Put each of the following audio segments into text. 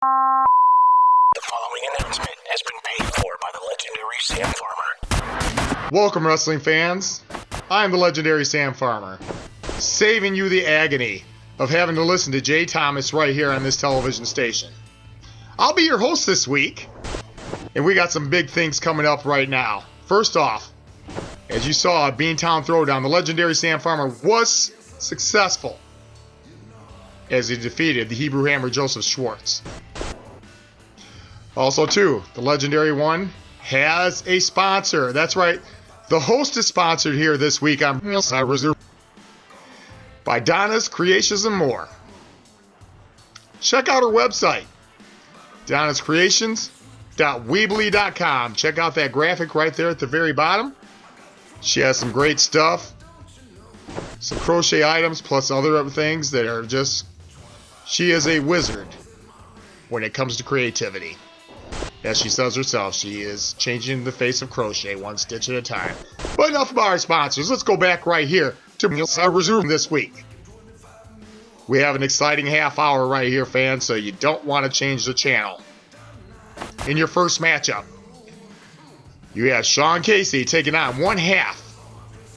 The following announcement has been paid for by the legendary Sam Farmer. Welcome, wrestling fans. I'm the legendary Sam Farmer, saving you the agony of having to listen to Jay Thomas right here on this television station. I'll be your host this week, and we got some big things coming up right now. First off, as you saw at Beantown Throwdown, the legendary Sam Farmer was successful as he defeated the Hebrew Hammer Joseph Schwartz. Also, too, the legendary one has a sponsor. That's right, the host is sponsored here this week on Reserve by Donna's Creations and More. Check out her website, donnascreations.weebly.com. Check out that graphic right there at the very bottom. She has some great stuff, some crochet items, plus other things that are just... She is a wizard when it comes to creativity. As she says herself, she is changing the face of crochet one stitch at a time. But enough about our sponsors. Let's go back right here to Resume this week. We have an exciting half hour right here, fans, so you don't want to change the channel. In your first matchup, you have Sean Casey taking on one half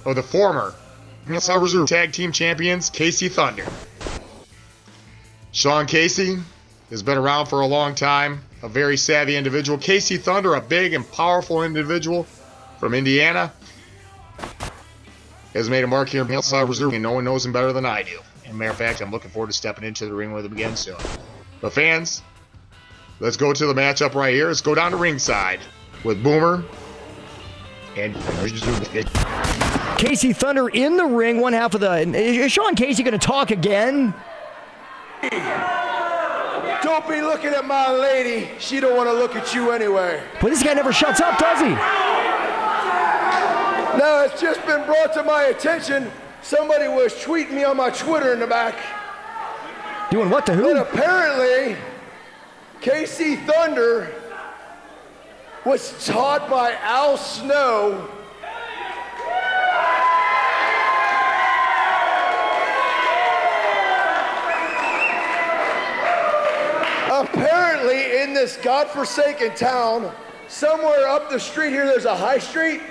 of the former Resume Tag Team Champions, Casey Thunder. Sean Casey has been around for a long time, a very savvy individual. Casey Thunder, a big and powerful individual from Indiana, has made a mark here in Reserve, and no one knows him better than I do. As a matter of fact, I'm looking forward to stepping into the ring with him again soon. But fans, let's go to the matchup right here. Let's go down to ringside with Boomer and Casey Thunder in the ring, one half of the... Is Sean Casey going to talk again? Don't be looking at my lady. She don't want to look at you anyway. But this guy never shuts up, does he? Now, it's just been brought to my attention. Somebody was tweeting me on my Twitter in the back. Doing what to who? That apparently, Casey Thunder was taught by Al Snow apparently in this godforsaken town, somewhere up the street here, there's a high street.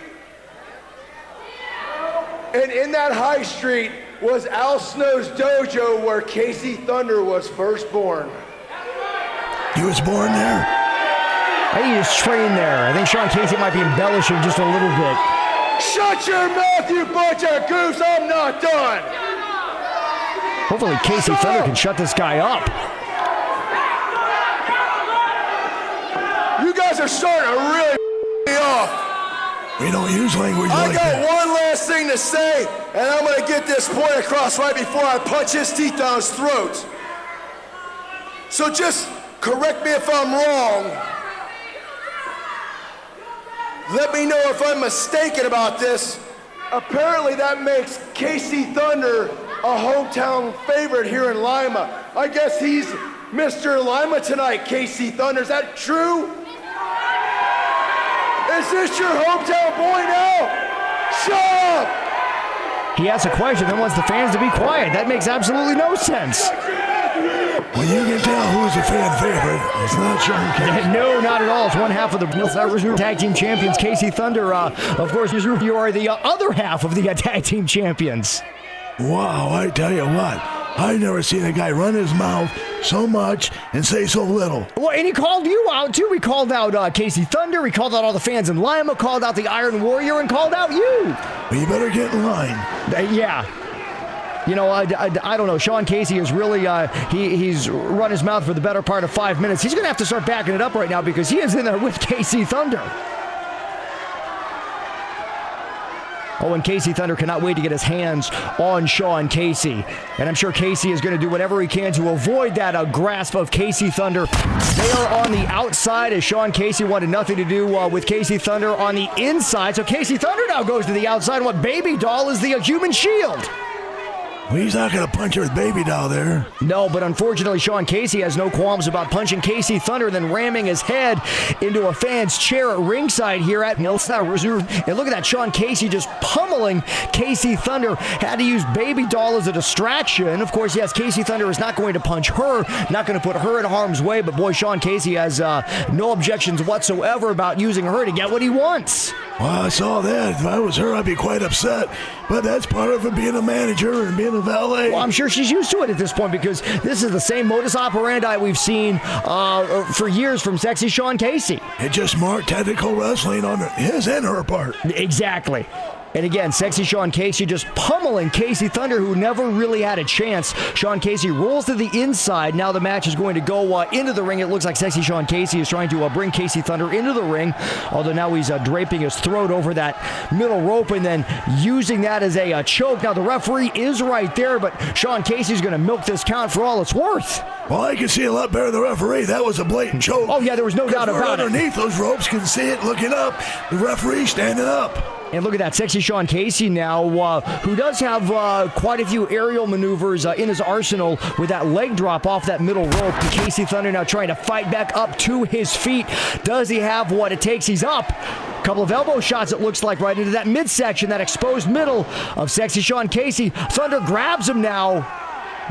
And in that high street was Al Snow's dojo where Casey Thunder was first born. He was born there? I think he was trained there. I think Sean Casey might be embellishing just a little bit. Shut your mouth, you bunch of goose! I'm not done! Hopefully Casey Thunder can shut this guy up. You guys are starting to really me off. We don't use language I like got that. one last thing to say, and I'm going to get this point across right before I punch his teeth down his throat. So just correct me if I'm wrong. Let me know if I'm mistaken about this. Apparently that makes Casey Thunder a hometown favorite here in Lima. I guess he's Mr. Lima tonight, Casey Thunder. Is that true? Is this your hometown boy now? Shut up! He asks a question, then wants the fans to be quiet. That makes absolutely no sense. Well, you can tell who's a fan favorite. It's not Sean Casey. No, not at all. It's one half of the Tag Team Champions, Casey Thunder. Of course, you are the other half of the Tag Team Champions. Wow, I tell you what. I've never seen a guy run his mouth so much and say so little. Well, and he called you out, too. He called out Casey Thunder. He called out all the fans in Lima, called out the Iron Warrior, and called out you. Well, you better get in line. Yeah. You know, I don't know. Sean Casey is really, he's run his mouth for the better part of 5 minutes. He's going to have to start backing it up right now because he is in there with Casey Thunder. Oh, and Casey Thunder cannot wait to get his hands on Sean Casey. And I'm sure Casey is going to do whatever he can to avoid that grasp of Casey Thunder. They are on the outside as Sean Casey wanted nothing to do with Casey Thunder on the inside. So Casey Thunder now goes to the outside. And what Baby Doll is the human shield. Well, he's not going to punch her with Baby Doll there. No, but unfortunately, Sean Casey has no qualms about punching Casey Thunder and then ramming his head into a fan's chair at ringside here at Hillside Reserve. And look at that, Sean Casey just pummeling Casey Thunder. Had to use Baby Doll as a distraction. Of course, yes, Casey Thunder is not going to punch her, not going to put her in harm's way, but boy, Sean Casey has no objections whatsoever about using her to get what he wants. Well, I saw that. If I was her, I'd be quite upset. But that's part of it, being a manager and being a valet. Well, I'm sure she's used to it at this point because this is the same modus operandi we've seen for years from Sexy Sean Casey. It's just more technical wrestling on his and her part. Exactly. And again, Sexy Sean Casey just pummeling Casey Thunder, who never really had a chance. Sean Casey rolls to the inside. Now the match is going to go into the ring. It looks like Sexy Sean Casey is trying to bring Casey Thunder into the ring, although now he's draping his throat over that middle rope and then using that as a choke. Now the referee is right there, but Sean Casey's going to milk this count for all it's worth. Well, I can see a lot better than the referee. That was a blatant choke. Oh, yeah, there was no doubt about it. Underneath those ropes, can see it looking up. The referee standing up. And look at that, Sexy Sean Casey now, who does have quite a few aerial maneuvers in his arsenal with that leg drop off that middle rope. And Casey Thunder now trying to fight back up to his feet. Does he have what it takes? He's up. A couple of elbow shots, it looks like, right into that midsection, that exposed middle of Sexy Sean Casey. Thunder grabs him now.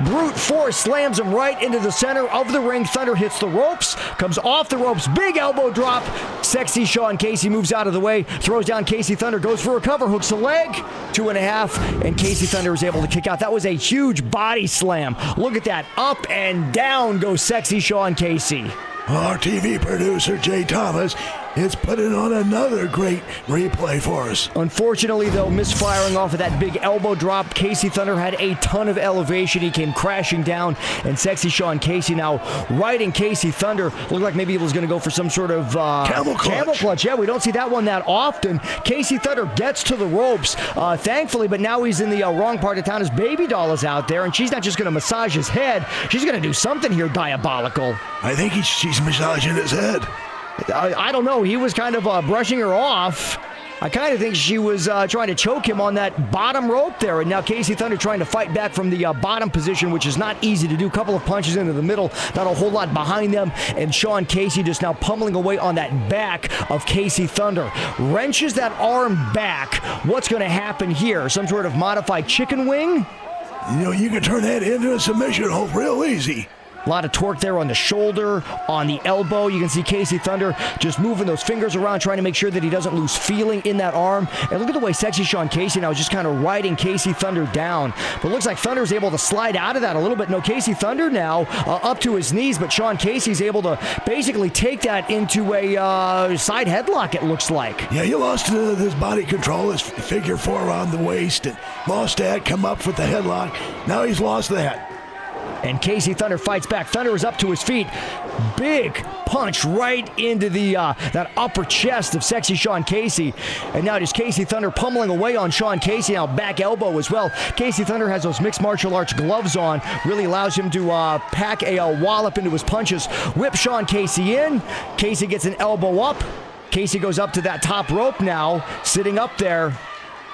Brute force slams him right into the center of the ring. Thunder hits the ropes, comes off the ropes, big elbow drop. Sexy Sean Casey moves out of the way, throws down Casey Thunder, goes for a cover, hooks the leg, 2.5, and Casey Thunder is able to kick out. That was a huge body slam. Look at that, up and down goes Sexy Sean Casey. Our TV producer, Jay Thomas, is putting on another great replay for us. Unfortunately, though, misfiring off of that big elbow drop, Casey Thunder had a ton of elevation. He came crashing down, and Sexy Sean Casey now riding Casey Thunder. Looked like maybe he was going to go for some sort of camel clutch. Yeah, we don't see that one that often. Casey Thunder gets to the ropes, thankfully, but now he's in the wrong part of town. His Baby Doll is out there, and she's not just going to massage his head. She's going to do something here diabolical. I think she's massaging his head. I don't know. He was kind of brushing her off. I kind of think she was trying to choke him on that bottom rope there. And now Casey Thunder trying to fight back from the bottom position, which is not easy to do. Couple of punches into the middle, not a whole lot behind them. And Sean Casey just now pummeling away on that back of Casey Thunder. Wrenches that arm back. What's going to happen here? Some sort of modified chicken wing? You know, you can turn that into a submission hold real easy. A lot of torque there on the shoulder, on the elbow. You can see Casey Thunder just moving those fingers around, trying to make sure that he doesn't lose feeling in that arm. And look at the way Sexy Sean Casey now is just kind of riding Casey Thunder down. But it looks like Thunder is able to slide out of that a little bit. No, Casey Thunder now up to his knees, but Sean Casey's able to basically take that into a side headlock, it looks like. Yeah, he lost his body control, his figure four around the waist, and lost that, come up with the headlock. Now he's lost that. And Casey Thunder fights back. Thunder is up to his feet. Big punch right into the that upper chest of Sexy Sean Casey. And now just Casey Thunder pummeling away on Sean Casey. Now back elbow as well. Casey Thunder has those mixed martial arts gloves on. Really allows him to pack a wallop into his punches. Whip Sean Casey in. Casey gets an elbow up. Casey goes up to that top rope now. Sitting up there.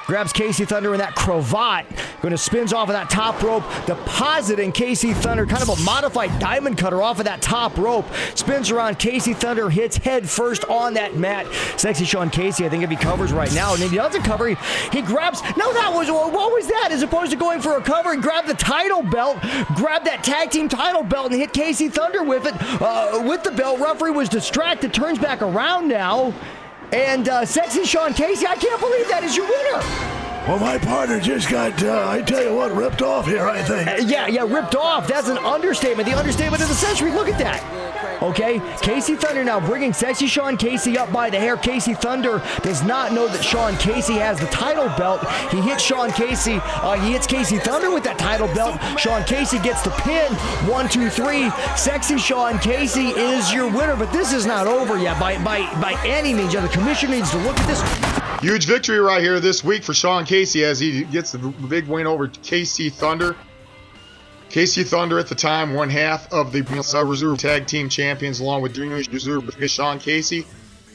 Grabs Casey Thunder in that cravat. Going to spins off of that top rope. Depositing Casey Thunder. Kind of a modified diamond cutter off of that top rope. Spins around. Casey Thunder hits head first on that mat. Sexy Sean Casey, I think if he covers right now. And if he doesn't cover, he grabs. No, that was. What was that? As opposed to going for a cover, he grabbed the title belt. Grabbed that tag team title belt and hit Casey Thunder with it. With the belt. Referee was distracted. Turns back around now. And Sexy Sean Casey, I can't believe that is your winner. Well, my partner just got, I tell you what, ripped off here, I think. Yeah, ripped off. That's an understatement. The understatement of the century. Look at that. Okay, Casey Thunder now bringing Sexy Sean Casey up by the hair. Casey Thunder does not know that Sean Casey has the title belt. He hits Sean Casey. He hits Casey Thunder with that title belt. Sean Casey gets the pin. 1, 2, 3. Sexy Sean Casey is your winner, but this is not over yet by any means. The commission needs to look at this. Huge victory right here this week for Sean Casey as he gets the big win over Casey Thunder. Casey Thunder at the time, one half of the Reserve Tag Team Champions, along with Dream Reserve. Sean Casey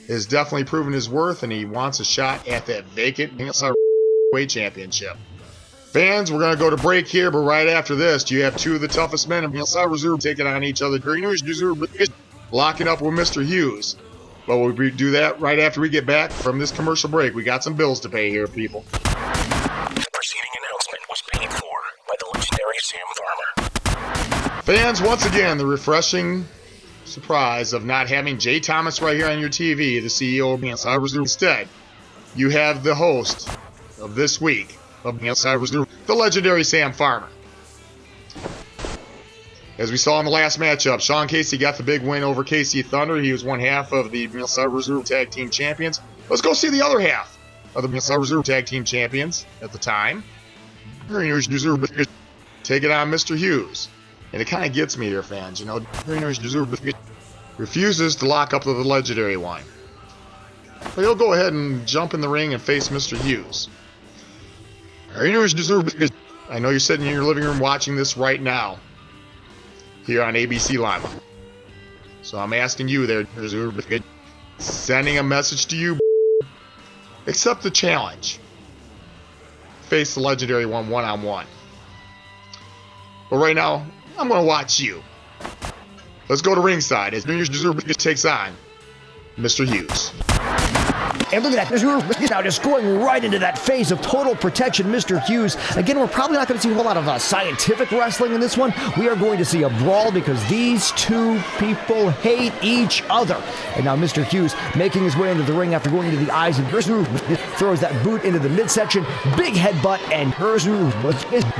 has definitely proven his worth, and he wants a shot at that vacant weight championship. Fans, we're going to go to break here, but right after this, you have two of the toughest men in Missile Reserve taking on each other. Locking up with Mr. Hughes. But we'll do that right after we get back from this commercial break. We got some bills to pay here, people. The preceding announcement was paid for by the legendary Sam Farmer. Fans, once again, the refreshing surprise of not having Jay Thomas right here on your TV, the CEO of Missile Reserve. Instead, you have the host of this week of Missile Reserve, the legendary Sam Farmer. As we saw in the last matchup, Sean Casey got the big win over KC Thunder. He was one half of the Missile Reserve Tag Team Champions. Let's go see the other half of the Missile Reserve Tag Team Champions at the time. Take it on Mr. Hughes. And it kind of gets me here, fans. You know, refuses to lock up the legendary one. But he'll go ahead and jump in the ring and face Mr. Hughes. I know you're sitting in your living room watching this right now here on ABC Lima. So I'm asking you there, sending a message to you. Accept the challenge. Face the legendary one-on-one. But right now, I'm going to watch you. Let's go to ringside as takes on Mr. Hughes. And look at that, now just going right into that phase of total protection, Mr. Hughes. Again, we're probably not going to see a whole lot of scientific wrestling in this one. We are going to see a brawl because these two people hate each other. And now Mr. Hughes making his way into the ring after going into the eyes of Hughes, throws that boot into the midsection, big headbutt, and Hughes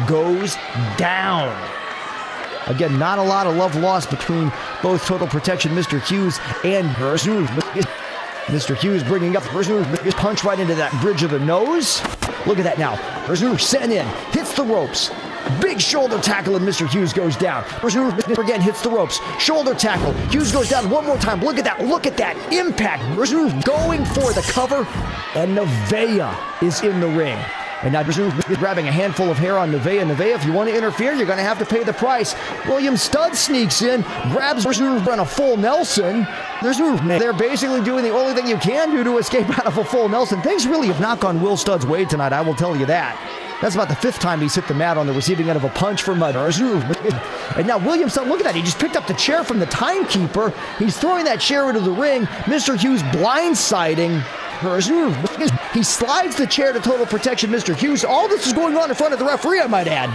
goes down. Again, not a lot of love lost between both Total Protection, Mr. Hughes, and Hughes. Mr. Hughes bringing up the punch right into that bridge of the nose. Look at that now. Hughes sent in, hits the ropes. Big shoulder tackle and Mr. Hughes goes down. Again hits the ropes. Shoulder tackle. Hughes goes down one more time. Look at that. Look at that impact. Going for the cover. And Nevaeh is in the ring. And now grabbing a handful of hair on Nevaeh. Nevaeh, if you want to interfere, you're going to have to pay the price. William Studd sneaks in, grabs on a full Nelson. They're basically doing the only thing you can do to escape out of a full Nelson. Things really have not gone Will Studd's way tonight, I will tell you that. That's about the fifth time he's hit the mat on the receiving end of a punch from and now William Studd, look at that. He just picked up the chair from the timekeeper. He's throwing that chair into the ring. Mr. Hughes blindsiding. He slides the chair to Total Protection, Mr. Hughes. All this is going on in front of the referee, I might add.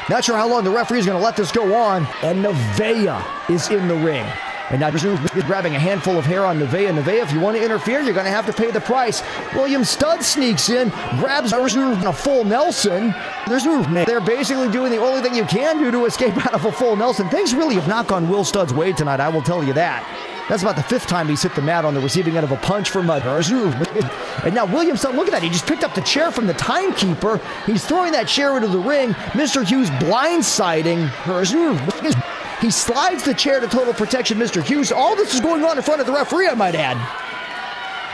Not sure how long the referee is going to let this go on. And Nevaeh is in the ring. And now grabbing a handful of hair on Nevaeh. Nevaeh, if you want to interfere, you're going to have to pay the price. William Studd sneaks in, grabs on a full Nelson. They're basically doing the only thing you can do to escape out of a full Nelson. Things really have not gone Will Studd's way tonight, I will tell you that. That's about the fifth time he's hit the mat on the receiving end of a punch from and now William Studd, look at that. He just picked up the chair from the timekeeper. He's throwing that chair into the ring. Mr. Hughes blindsiding. He slides the chair to Total Protection, Mr. Hughes. All this is going on in front of the referee, I might add.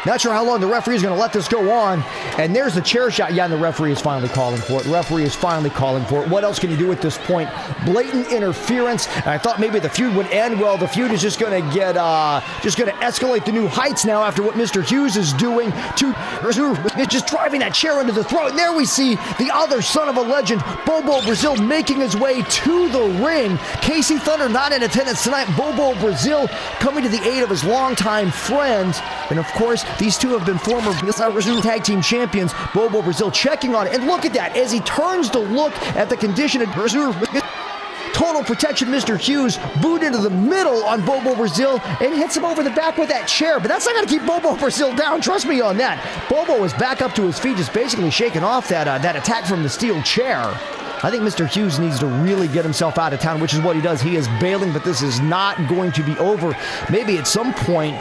Not sure how long the referee is going to let this go on. And there's the chair shot. Yeah, and the referee is finally calling for it. The referee is finally calling for it. What else can you do at this point? Blatant interference. And I thought maybe the feud would end. Well, the feud is just going to get, just going to escalate to new heights now after what Mr. Hughes is doing to just driving that chair into the throat. And there we see the other son of a legend, Bobo Brazil, making his way to the ring. KC Thunder not in attendance tonight. Bobo Brazil coming to the aid of his longtime friend. And of course, these two have been former tag team champions. Bobo Brazil checking on it. And look at that. As he turns to look at the condition of Total Protection, Mr. Hughes, boot into the middle on Bobo Brazil and hits him over the back with that chair. But that's not going to keep Bobo Brazil down. Trust me on that. Bobo is back up to his feet, just basically shaking off that attack from the steel chair. I think Mr. Hughes needs to really get himself out of town, which is what he does. He is bailing, but this is not going to be over. Maybe at some point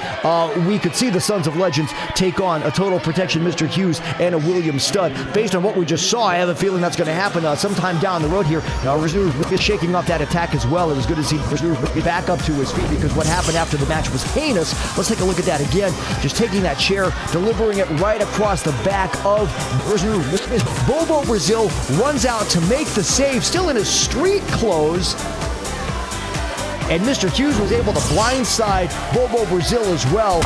we could see the Sons of Legends take on a Total Protection Mr. Hughes and a William Studd. Based on what we just saw, I have a feeling that's going to happen sometime down the road here. Now, Rizzu is shaking off that attack as well. It was good to see Rizzu back up to his feet because what happened after the match was heinous. Let's take a look at that again. Just taking that chair, delivering it right across the back of Rizzu. Bobo Brazil runs out to make the save, still in his street clothes. And Mr. Hughes was able to blindside Bobo Brazil as well.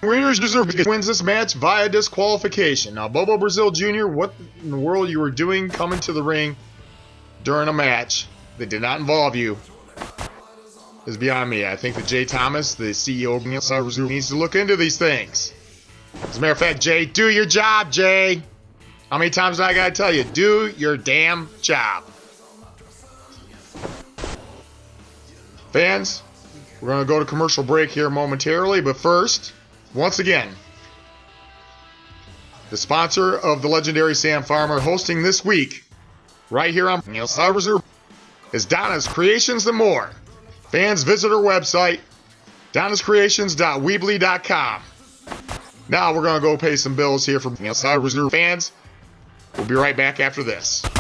Winners deserve because wins this match via disqualification. Now, Bobo Brazil Jr., what in the world you were doing coming to the ring during a match that did not involve you is beyond me. I think that Jay Thomas, the CEO of Brazil, needs to look into these things. As a matter of fact, Jay, do your job, Jay. How many times I gotta tell you? Do your damn job. Fans, we're gonna go to commercial break here momentarily, but first, once again, the sponsor of the legendary Sam Farmer hosting this week, right here on Brazil, is Donna's Creations and More. Fans, visit her website, donnascreations.weebly.com. Now we're going to go pay some bills here for Reserve fans. We'll be right back after this. The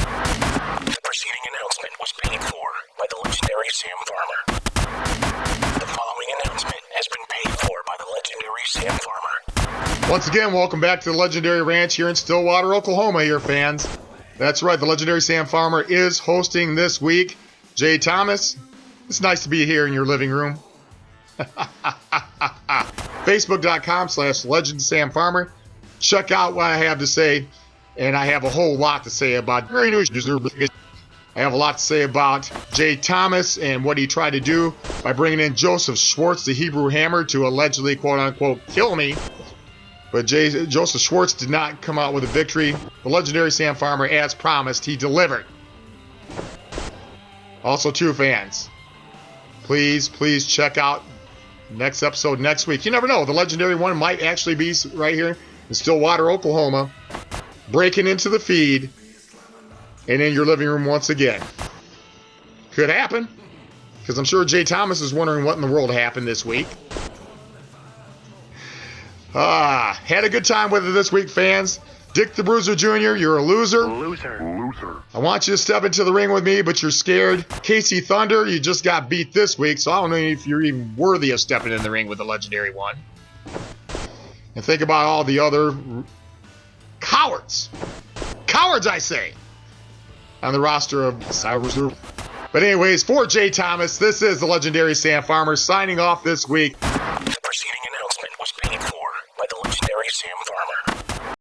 preceding announcement was paid for by the legendary Sam Farmer. The following announcement has been paid for by the legendary Sam Farmer. Once again, welcome back to the legendary ranch here in Stillwater, Oklahoma here, fans. That's right, the legendary Sam Farmer is hosting this week. Jay Thomas, it's nice to be here in your living room. Facebook.com/LegendSamFarmer. Check out what I have to say, and I have a whole lot to say about. I have a lot to say about Jay Thomas and what he tried to do by bringing in Joseph Schwartz, the Hebrew Hammer, to allegedly, quote unquote, kill me. But Joseph Schwartz did not come out with a victory. The legendary Sam Farmer, as promised, he delivered. Also, too, fans, please check out next episode next week. You never know. The legendary one might actually be right here in Stillwater, Oklahoma, breaking into the feed and in your living room once again. Could happen, because I'm sure Jay Thomas is wondering what in the world happened this week. Had a good time with it this week, fans. Dick the Bruiser Jr., you're a loser. I want you to step into the ring with me, but you're scared. Casey Thunder, you just got beat this week, so I don't know if you're even worthy of stepping in the ring with the legendary one. And think about all the other cowards. Cowards, I say, on the roster of Reserve. But anyways, for Jay Thomas, this is the legendary Sam Farmer signing off this week. The preceding announcement was paid for by the legendary Sam